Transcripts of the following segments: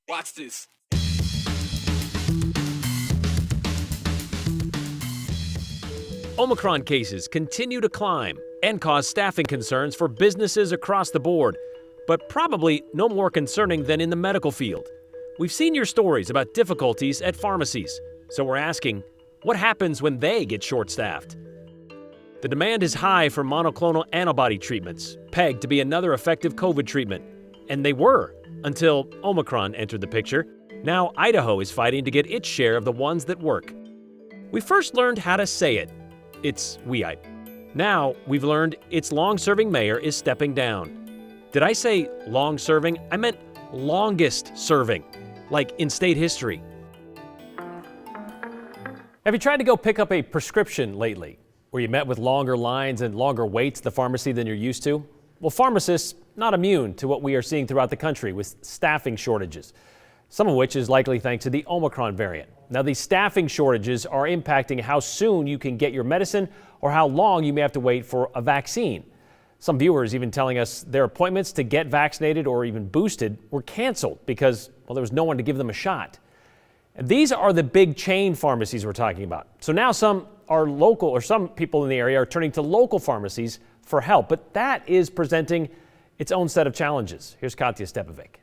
Watch this. Omicron cases continue to climb and cause staffing concerns for businesses across the board, but probably no more concerning than in the medical field. We've seen your stories about difficulties at pharmacies, so we're asking, what happens when they get short-staffed? The demand is high for monoclonal antibody treatments, pegged to be another effective COVID treatment. And they were, until Omicron entered the picture. Now Idaho is fighting to get its share of the ones that work. We first learned how to say it. It's Weite. Now we've learned its long-serving mayor is stepping down. Did I say long-serving? I meant longest-serving, like in state history. Have you tried to go pick up a prescription lately, where you met with longer lines and longer waits at the pharmacy than you're used to? Well, pharmacists not immune to what we are seeing throughout the country with staffing shortages, some of which is likely thanks to the Omicron variant. Now, these staffing shortages are impacting how soon you can get your medicine or how long you may have to wait for a vaccine. Some viewers even telling us their appointments to get vaccinated or even boosted were canceled because, well, there was no one to give them a shot. And these are the big chain pharmacies we're talking about. So now some are local, or some people in the area are turning to local pharmacies for help, but that is presenting its own set of challenges. Here's Katya Stepovic.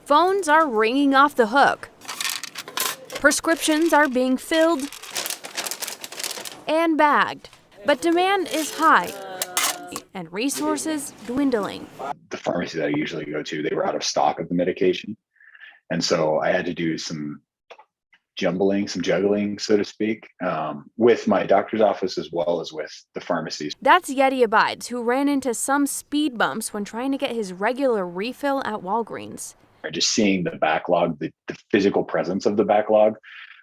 Phones are ringing off the hook. Prescriptions are being filled and bagged, but demand is high and resources dwindling. The pharmacy that I usually go to, they were out of stock of the medication. And so I had to do some juggling, so to speak, with my doctor's office as well as with the pharmacies. That's Yeti Abides, who ran into some speed bumps when trying to get his regular refill at Walgreens. Just seeing the backlog, the physical presence of the backlog,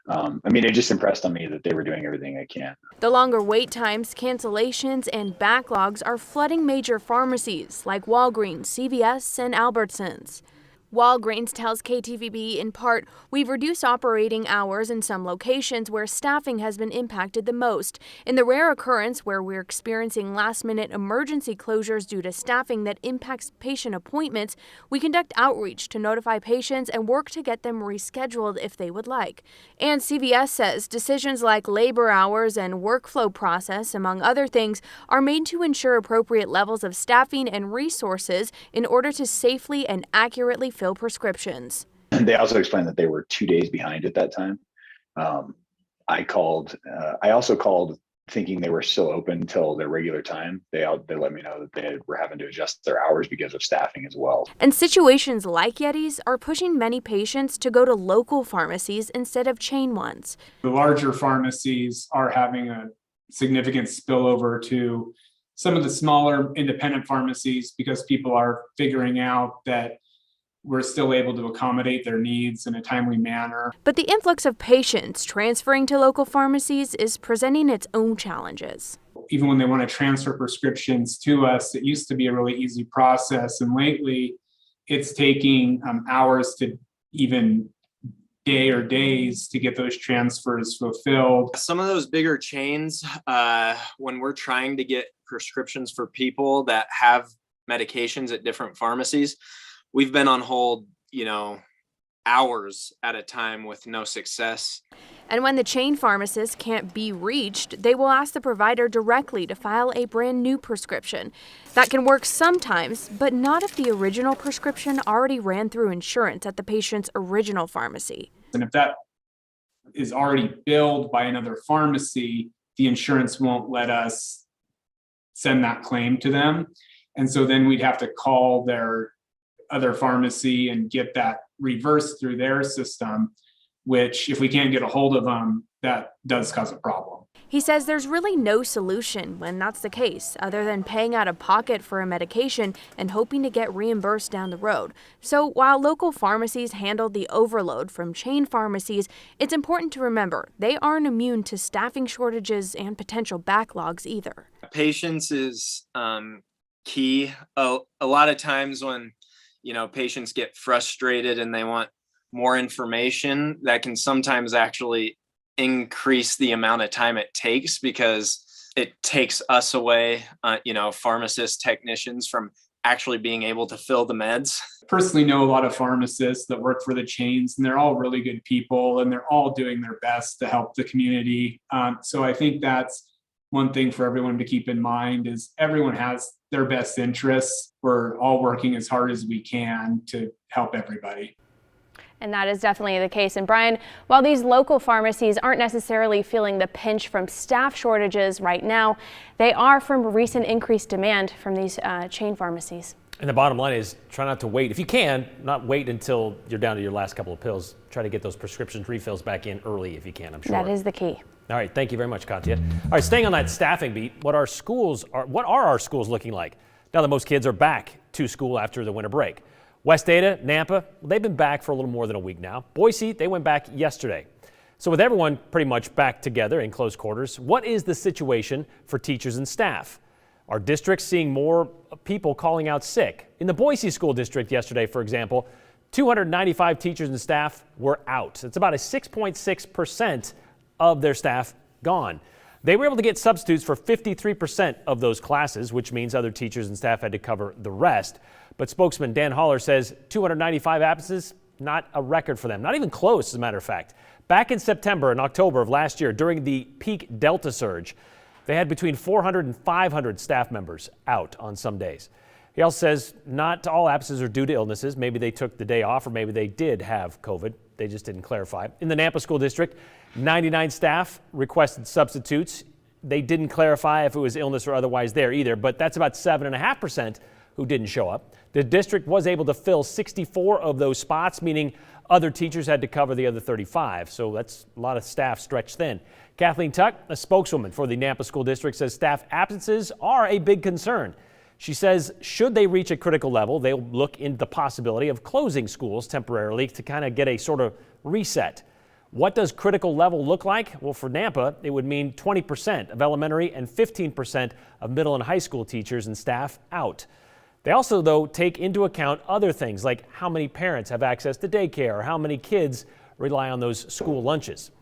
it just impressed on me that they were doing everything they can. The longer wait times, cancellations, and backlogs are flooding major pharmacies like Walgreens, CVS, and Albertsons. Walgreens tells KTVB in part, we've reduced operating hours in some locations where staffing has been impacted the most. In the rare occurrence where we're experiencing last-minute emergency closures due to staffing that impacts patient appointments, we conduct outreach to notify patients and work to get them rescheduled if they would like. And CVS says decisions like labor hours and workflow process, among other things, are made to ensure appropriate levels of staffing and resources in order to safely and accurately fill prescriptions. And they also explained that they were 2 days behind at that time. I also called thinking they were still open until their regular time. They let me know that they were having to adjust their hours because of staffing as well. And situations like Yeti's are pushing many patients to go to local pharmacies instead of chain ones. The larger pharmacies are having a significant spillover to some of the smaller independent pharmacies because people are figuring out that we're still able to accommodate their needs in a timely manner. But the influx of patients transferring to local pharmacies is presenting its own challenges. Even when they want to transfer prescriptions to us, it used to be a really easy process. And lately, it's taking hours to even day or days to get those transfers fulfilled. Some of those bigger chains, when we're trying to get prescriptions for people that have medications at different pharmacies, we've been on hold, hours at a time with no success. And when the chain pharmacist can't be reached, they will ask the provider directly to file a brand new prescription. That can work sometimes, but not if the original prescription already ran through insurance at the patient's original pharmacy. And if that is already billed by another pharmacy, the insurance won't let us send that claim to them. And so then we'd have to call their other pharmacy and get that reversed through their system, which if we can't get a hold of them, that does cause a problem. He says there's really no solution when that's the case, other than paying out of pocket for a medication and hoping to get reimbursed down the road. So while local pharmacies handle the overload from chain pharmacies, it's important to remember they aren't immune to staffing shortages and potential backlogs either. Patience is key. A lot of times when patients get frustrated and they want more information, that can sometimes actually increase the amount of time it takes because it takes us away, pharmacists, technicians from actually being able to fill the meds. Personally know a lot of pharmacists that work for the chains, and they're all really good people, and they're all doing their best to help the community. So I think that's one thing for everyone to keep in mind is everyone has their best interests. We're all working as hard as we can to help everybody. And that is definitely the case. And Brian, while these local pharmacies aren't necessarily feeling the pinch from staff shortages right now, they are from recent increased demand from these chain pharmacies. And the bottom line is try not to wait. If you can, not wait until you're down to your last couple of pills. Try to get those prescriptions refills back in early if you can, I'm sure. That is the key. All right, thank you very much, Katya. All right, staying on that staffing beat, what are our schools looking like now that most kids are back to school after the winter break? West Ada, Nampa, they've been back for a little more than a week now. Boise, they went back yesterday. So with everyone pretty much back together in close quarters, what is the situation for teachers and staff? Are districts seeing more people calling out sick? In the Boise School District yesterday, for example, 295 teachers and staff were out. That's about a 6.6% of their staff gone. They were able to get substitutes for 53% of those classes, which means other teachers and staff had to cover the rest. But spokesman Dan Haller says 295 absences, not a record for them, not even close, as a matter of fact. Back in September and October of last year, during the peak Delta surge, they had between 400 and 500 staff members out on some days. He also says not all absences are due to illnesses. Maybe they took the day off or maybe they did have COVID. They just didn't clarify. In the Nampa School District, 99 staff requested substitutes. They didn't clarify if it was illness or otherwise there either, but that's about 7.5% who didn't show up. The district was able to fill 64 of those spots, meaning other teachers had to cover the other 35. So that's a lot of staff stretched thin. Kathleen Tuck, a spokeswoman for the Nampa School District, says staff absences are a big concern. She says should they reach a critical level, they'll look into the possibility of closing schools temporarily to kind of get a sort of reset. What does critical level look like? Well, for Nampa, it would mean 20% of elementary and 15% of middle and high school teachers and staff out. They also, though, take into account other things like how many parents have access to daycare or how many kids rely on those school lunches.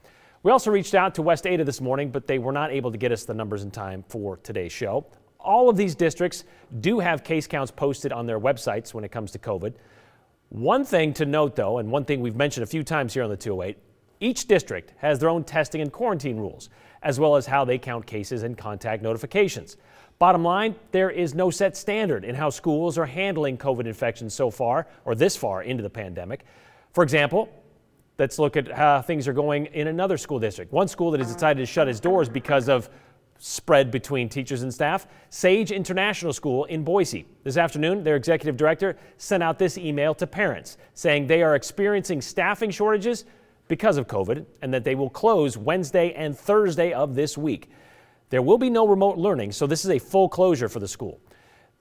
We also reached out to West Ada this morning, but they were not able to get us the numbers in time for today's show. All of these districts do have case counts posted on their websites when it comes to COVID. One thing to note, though, and one thing we've mentioned a few times here on the 208, each district has their own testing and quarantine rules, as well as how they count cases and contact notifications. Bottom line, there is no set standard in how schools are handling COVID infections so far, or this far into the pandemic. For example, let's look at how things are going in another school district. One school that has decided to shut its doors because of spread between teachers and staff, Sage International School in Boise. This afternoon, their executive director sent out this email to parents saying they are experiencing staffing shortages because of COVID and that they will close Wednesday and Thursday of this week. There will be no remote learning, so this is a full closure for the school.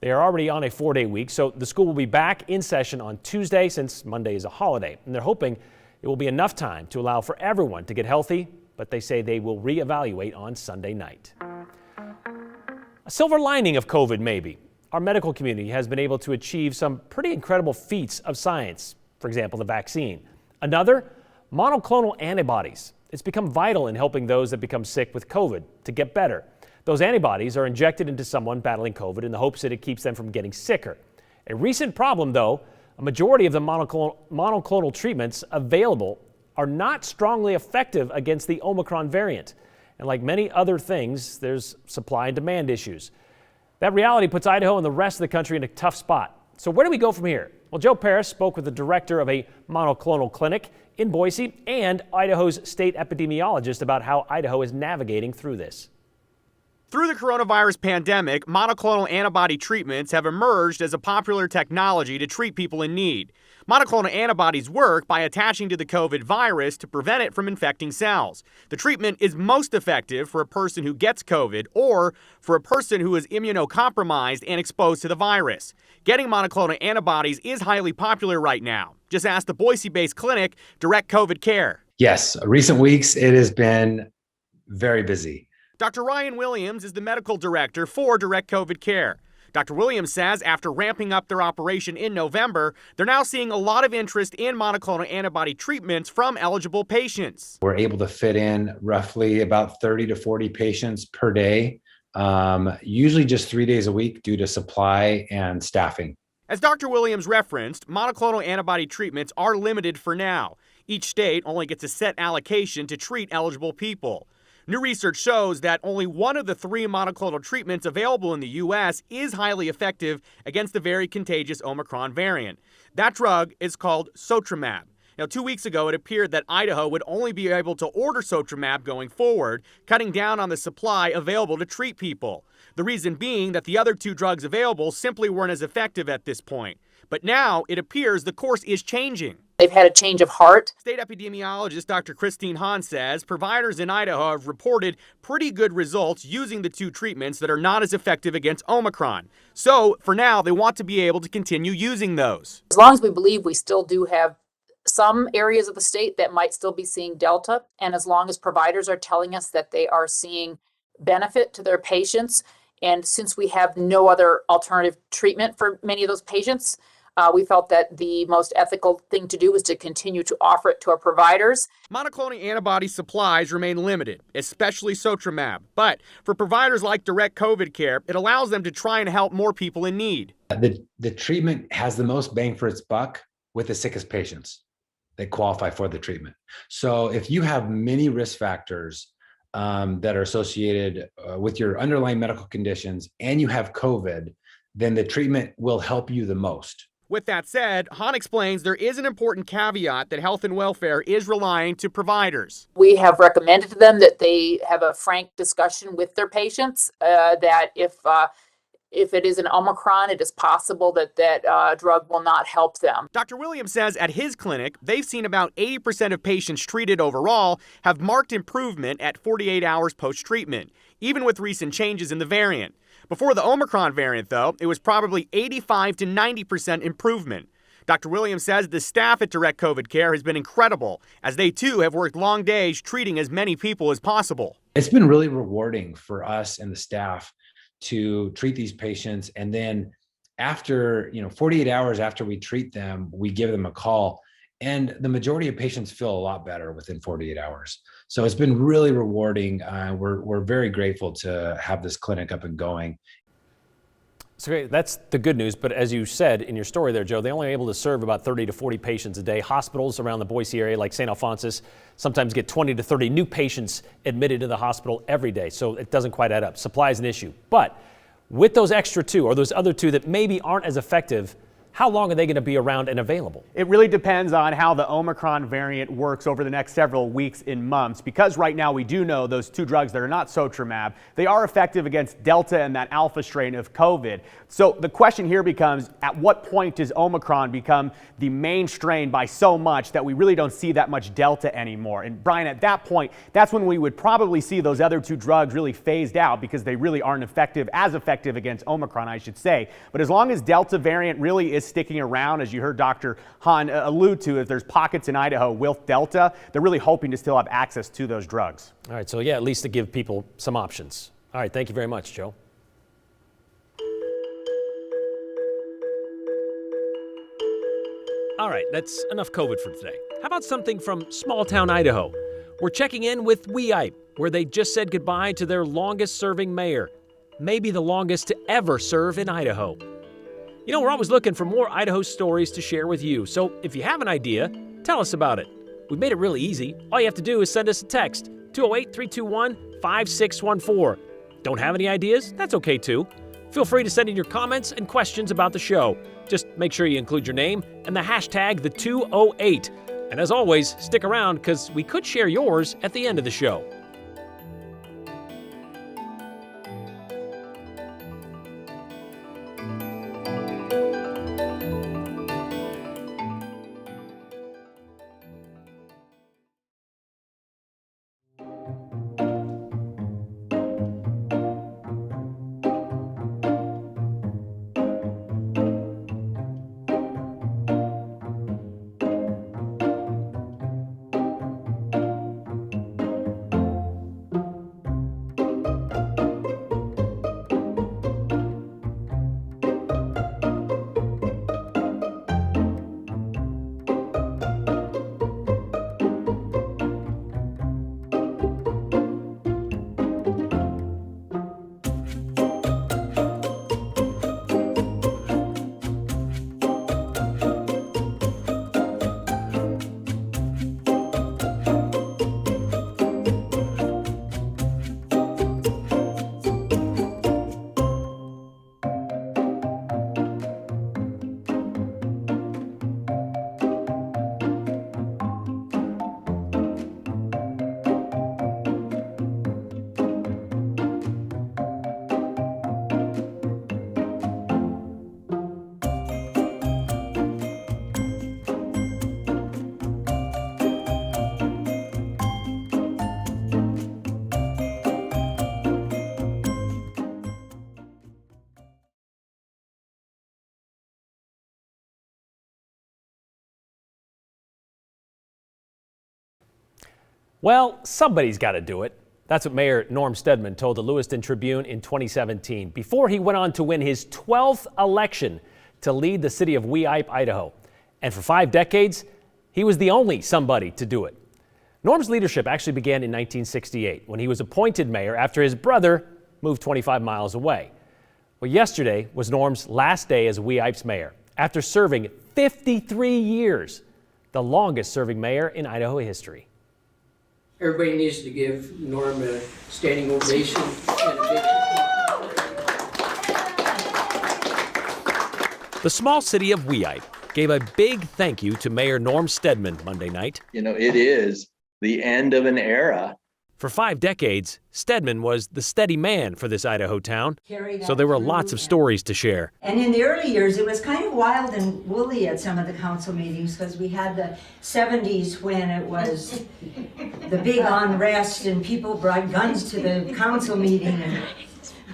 They are already on a 4-day week, so the school will be back in session on Tuesday since Monday is a holiday. And they're hoping it will be enough time to allow for everyone to get healthy, but they say they will reevaluate on Sunday night. A silver lining of COVID, maybe. Our medical community has been able to achieve some pretty incredible feats of science. For example, the vaccine. Another, monoclonal antibodies. It's become vital in helping those that become sick with COVID to get better. Those antibodies are injected into someone battling COVID in the hopes that it keeps them from getting sicker. A recent problem, though, a majority of the monoclonal treatments available are not strongly effective against the Omicron variant. And like many other things, there's supply and demand issues. That reality puts Idaho and the rest of the country in a tough spot. So where do we go from here? Well, Joe Paris spoke with the director of a monoclonal clinic in Boise and Idaho's state epidemiologist about how Idaho is navigating through this. Through the coronavirus pandemic, monoclonal antibody treatments have emerged as a popular technology to treat people in need. Monoclonal antibodies work by attaching to the COVID virus to prevent it from infecting cells. The treatment is most effective for a person who gets COVID or for a person who is immunocompromised and exposed to the virus. Getting monoclonal antibodies is highly popular right now. Just ask the Boise-based clinic, Direct COVID Care. Yes, recent weeks it has been very busy. Dr. Ryan Williams is the medical director for Direct COVID Care. Dr. Williams says after ramping up their operation in November, they're now seeing a lot of interest in monoclonal antibody treatments from eligible patients. We're able to fit in roughly about 30 to 40 patients per day usually just 3 days a week due to supply and staffing. As Dr. Williams referenced, monoclonal antibody treatments are limited for now. Each state only gets a set allocation to treat eligible people. New research shows that only one of the 3 monoclonal treatments available in the U.S. is highly effective against the very contagious Omicron variant. That drug is called Sotramab. Now, 2 weeks ago, it appeared that Idaho would only be able to order Sotramab going forward, cutting down on the supply available to treat people. The reason being that the other 2 drugs available simply weren't as effective at this point. But now it appears the course is changing. They've had a change of heart. State epidemiologist Dr. Christine Hahn says providers in Idaho have reported pretty good results using the 2 treatments that are not as effective against Omicron. So, for now, they want to be able to continue using those. As long as we believe we still do have some areas of the state that might still be seeing Delta, and as long as providers are telling us that they are seeing benefit to their patients, and since we have no other alternative treatment for many of those patients, we felt that the most ethical thing to do was to continue to offer it to our providers. Monoclonal antibody supplies remain limited, especially Sotramab. But for providers like Direct COVID Care, it allows them to try and help more people in need. The treatment has the most bang for its buck with the sickest patients that qualify for the treatment. So if you have many risk factors that are associated with your underlying medical conditions and you have COVID, then the treatment will help you the most. With that said, Hahn explains there is an important caveat that health and welfare is relying to providers. We have recommended to them that they have a frank discussion with their patients, that if it is an Omicron, it is possible that that drug will not help them. Dr. Williams says at his clinic, they've seen about 80% of patients treated overall have marked improvement at 48 hours post-treatment, even with recent changes in the variant. Before the Omicron variant, though, it was probably 85 to 90% improvement. Dr. Williams says the staff at Direct COVID Care has been incredible, as they too have worked long days treating as many people as possible. It's been really rewarding for us and the staff to treat these patients. And then after, 48 hours after we treat them, we give them a call. And the majority of patients feel a lot better within 48 hours. So it's been really rewarding. We're very grateful to have this clinic up and going. So great. That's the good news. But as you said in your story there, Joe, they only are able to serve about 30 to 40 patients a day. Hospitals around the Boise area, like St. Alphonsus, sometimes get 20 to 30 new patients admitted to the hospital every day. So it doesn't quite add up. Supply is an issue. But with those extra 2 or those other 2 that maybe aren't as effective, how long are they going to be around and available? It really depends on how the Omicron variant works over the next several weeks and months, because right now we do know those 2 drugs that are not Sotramab, they are effective against Delta and that Alpha strain of COVID. So the question here becomes, at what point does Omicron become the main strain by so much that we really don't see that much Delta anymore? And Brian, at that point, that's when we would probably see those other 2 drugs really phased out, because they really aren't as effective against Omicron, I should say. But as long as Delta variant really is sticking around, as you heard Dr. Hahn allude to, if there's pockets in Idaho with Delta, they're really hoping to still have access to those drugs. All right, so yeah, at least to give people some options. All right, thank you very much, Joe. All right, that's enough COVID for today. How about something from small town Idaho? We're checking in with Weippe, where they just said goodbye to their longest serving mayor, maybe the longest to ever serve in Idaho. We're always looking for more Idaho stories to share with you, so if you have an idea, tell us about it. We've made it really easy. All you have to do is send us a text, 208-321-5614. Don't have any ideas? That's okay too. Feel free to send in your comments and questions about the show. Just make sure you include your name and the hashtag #the208. And as always, stick around because we could share yours at the end of the show. Well, somebody's got to do it. That's what Mayor Norm Stedman told the Lewiston Tribune in 2017 before he went on to win his 12th election to lead the city of Weippe, Idaho. And for 5 decades, he was the only somebody to do it. Norm's leadership actually began in 1968 when he was appointed mayor after his brother moved 25 miles away. Well, yesterday was Norm's last day as Weippe's mayor after serving 53 years, the longest serving mayor in Idaho history. Everybody needs to give Norm a standing ovation and a big. The small city of Weippe gave a big thank you to Mayor Norm Stedman Monday night. You know, it is the end of an era. For 5 decades, Stedman was the steady man for this Idaho town, so there were lots of stories to share. And in the early years, it was kind of wild and woolly at some of the council meetings because we had the 70s when it was the big unrest and people brought guns to the council meeting and,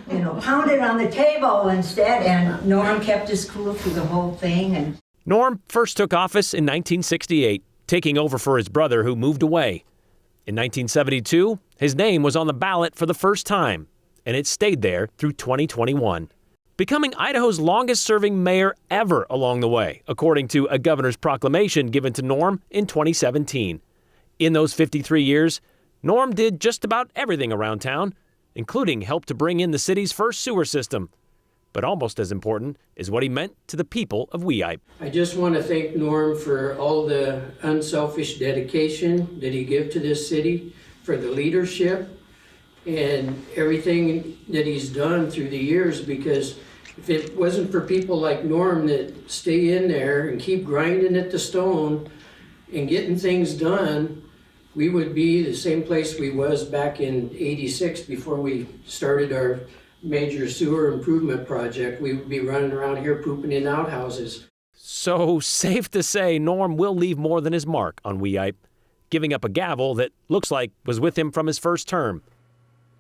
you know, pounded on the table instead. And Norm kept his cool through the whole thing. And Norm first took office in 1968, taking over for his brother who moved away. In 1972, his name was on the ballot for the first time, and it stayed there through 2021, becoming Idaho's longest-serving mayor ever along the way, according to a governor's proclamation given to Norm in 2017. In those 53 years, Norm did just about everything around town, including help to bring in the city's first sewer system. But almost as important is what he meant to the people of Weippe. I just want to thank Norm for all the unselfish dedication that he gave to this city, for the leadership and everything that he's done through the years, because if it wasn't for people like Norm that stay in there and keep grinding at the stone and getting things done, we would be the same place we was back in '86 before we started our major sewer improvement project. We would be running around here pooping in outhouses. So safe to say Norm will leave more than his mark on Weippe, giving up a gavel that looks like was with him from his first term.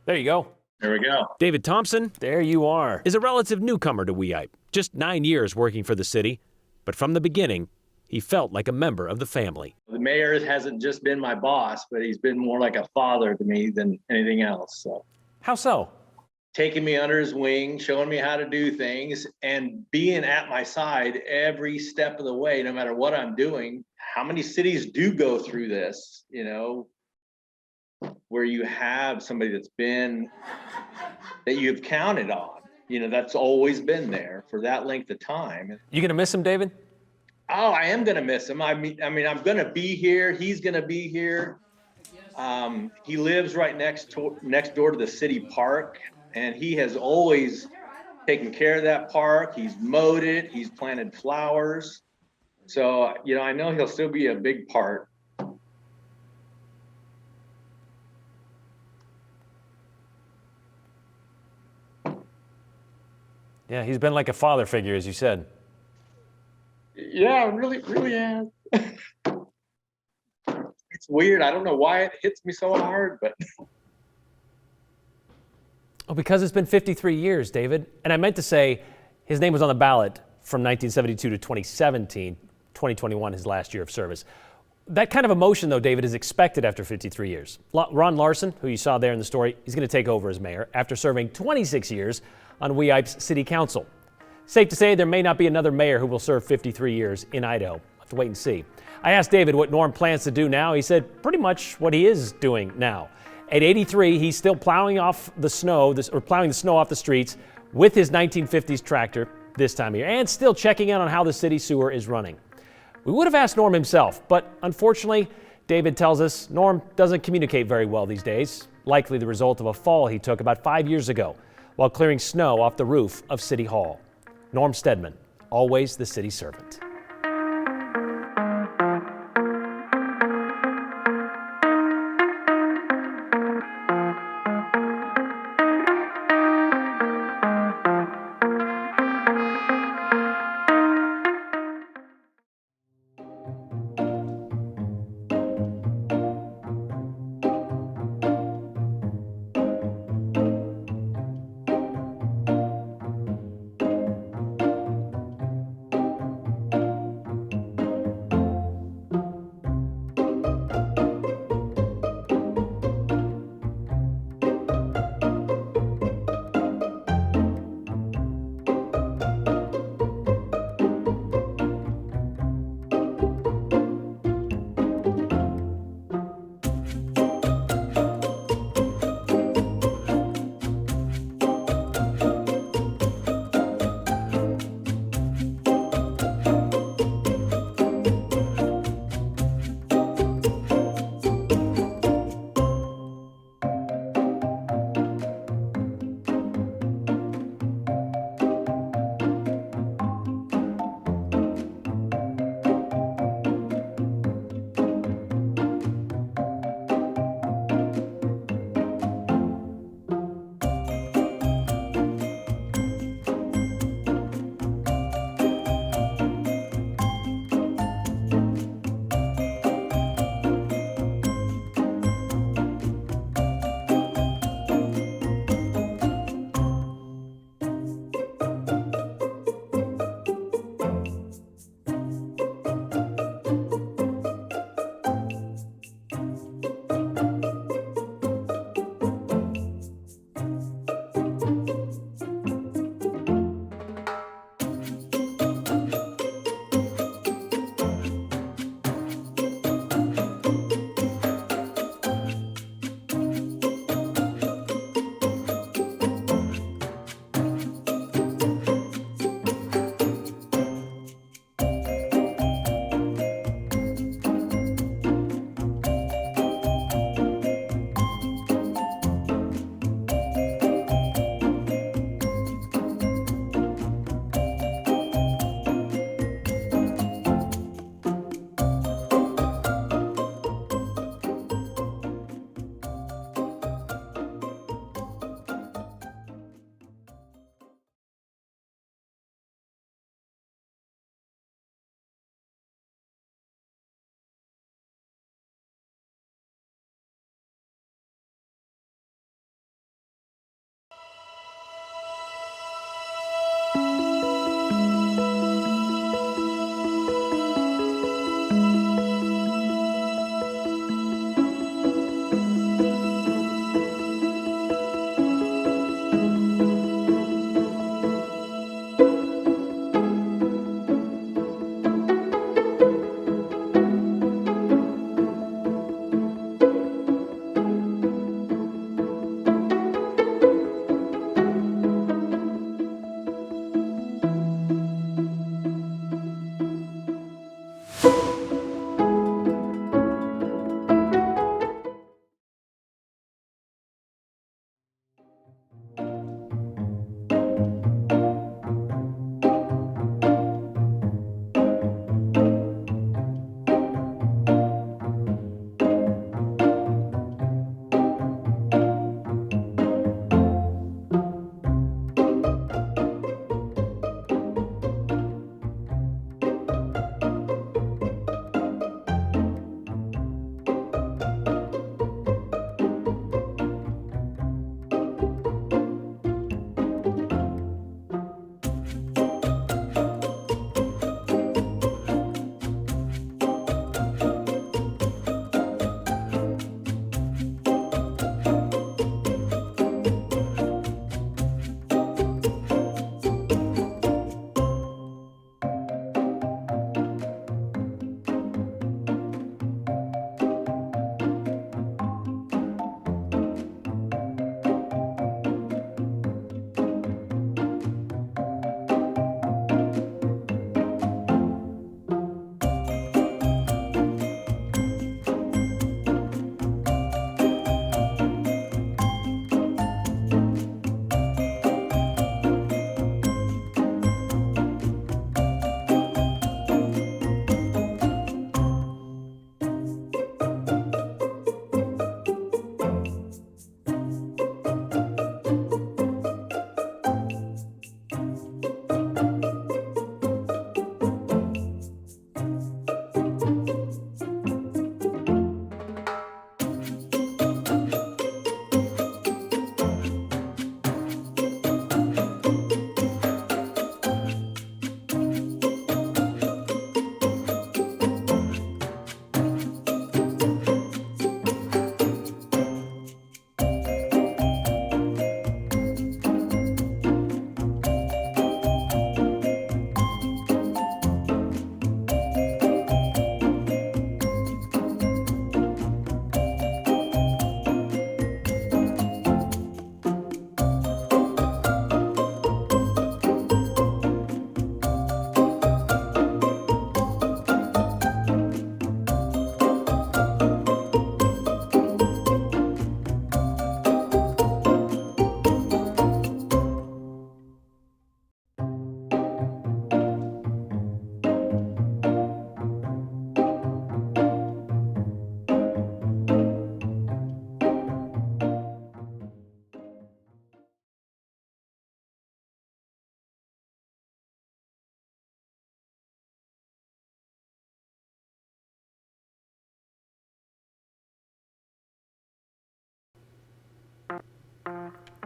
There you go. There we go. David Thompson, there you are, is a relative newcomer to Weippe, just 9 years working for the city, but from the beginning, he felt like a member of the family. The mayor hasn't just been my boss, but he's been more like a father to me than anything else. So. How so? Taking me under his wing, showing me how to do things, and being at my side every step of the way, no matter what I'm doing. How many cities do go through this, you know, where you have somebody that you've counted on, you know, that's always been there for that length of time. You gonna miss him, David? Oh, I am gonna miss him. I mean, I'm gonna be here. He's gonna be here. He lives right next door to the city park. And he has always taken care of that park. He's mowed it. He's planted flowers. So, you know, I know he'll still be a big part. Yeah, he's been like a father figure, as you said. Yeah, really, really has. It's weird. I don't know why it hits me so hard, but. Oh, because it's been 53 years, David. And I meant to say his name was on the ballot from 1972 to 2017, 2021, his last year of service. That kind of emotion, though, David, is expected after 53 years. Ron Larson, who you saw there in the story, he's going to take over as mayor after serving 26 years on Weippe's city council. Safe to say there may not be another mayor who will serve 53 years in Idaho. We'll have to wait and see. I asked David what Norm plans to do now. He said pretty much what he is doing now. At 83, he's still plowing the snow off the streets with his 1950s tractor this time of year, and still checking in on how the city sewer is running. We would have asked Norm himself, but unfortunately, David tells us Norm doesn't communicate very well these days, likely the result of a fall he took about 5 years ago while clearing snow off the roof of City Hall. Norm Stedman, always the city servant.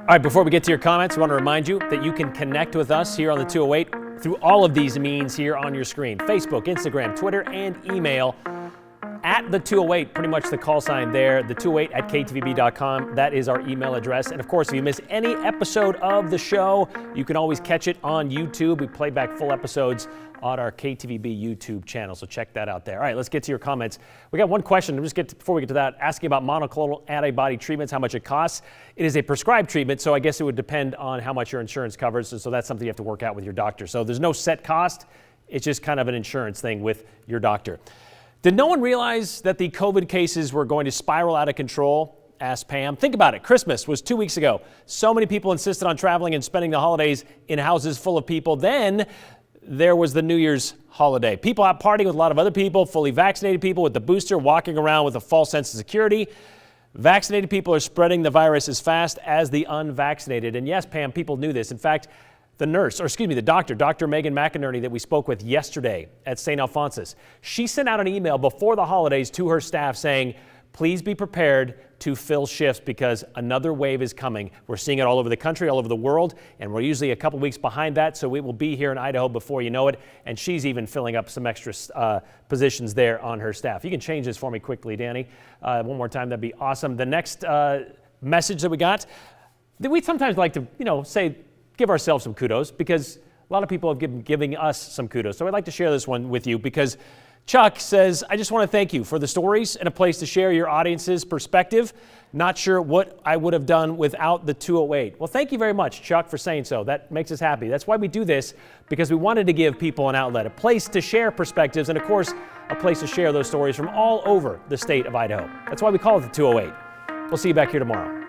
All right, before we get to your comments, we want to remind you that you can connect with us here on the 208 through all of these means here on your screen: Facebook, Instagram, Twitter, and email. At the 208, pretty much the call sign there, the 208 at ktvb.com. That is our email address. And of course, if you miss any episode of the show, you can always catch it on YouTube. We play back full episodes on our KTVB YouTube channel, so check that out there. All right, let's get to your comments. We got one question. Before we get to that, asking about monoclonal antibody treatments, how much it costs. It is a prescribed treatment, so I guess it would depend on how much your insurance covers. So that's something you have to work out with your doctor. So there's no set cost. It's just kind of an insurance thing with your doctor. Did no one realize that the COVID cases were going to spiral out of control? Asked Pam. Think about it. Christmas was 2 weeks ago. So many people insisted on traveling and spending the holidays in houses full of people. Then there was the New Year's holiday. People out partying with a lot of other people, fully vaccinated people with the booster, walking around with a false sense of security. Vaccinated people are spreading the virus as fast as the unvaccinated. And yes, Pam, people knew this. In fact, the doctor, Dr. Megan McInerney, that we spoke with yesterday at St. Alphonsus, she sent out an email before the holidays to her staff saying, please be prepared to fill shifts because another wave is coming. We're seeing it all over the country, all over the world, and we're usually a couple weeks behind that, so it will be here in Idaho before you know it. And she's even filling up some extra positions there on her staff. You can change this for me quickly, Danny. One more time, that'd be awesome. The next message that we got, that we sometimes like to, give ourselves some kudos because a lot of people have been giving us some kudos. So I'd like to share this one with you because Chuck says, I just want to thank you for the stories and a place to share your audience's perspective. Not sure what I would have done without the 208. Well, thank you very much, Chuck, for saying so. That makes us happy. That's why we do this, because we wanted to give people an outlet, a place to share perspectives, and of course, a place to share those stories from all over the state of Idaho. That's why we call it the 208. We'll see you back here tomorrow.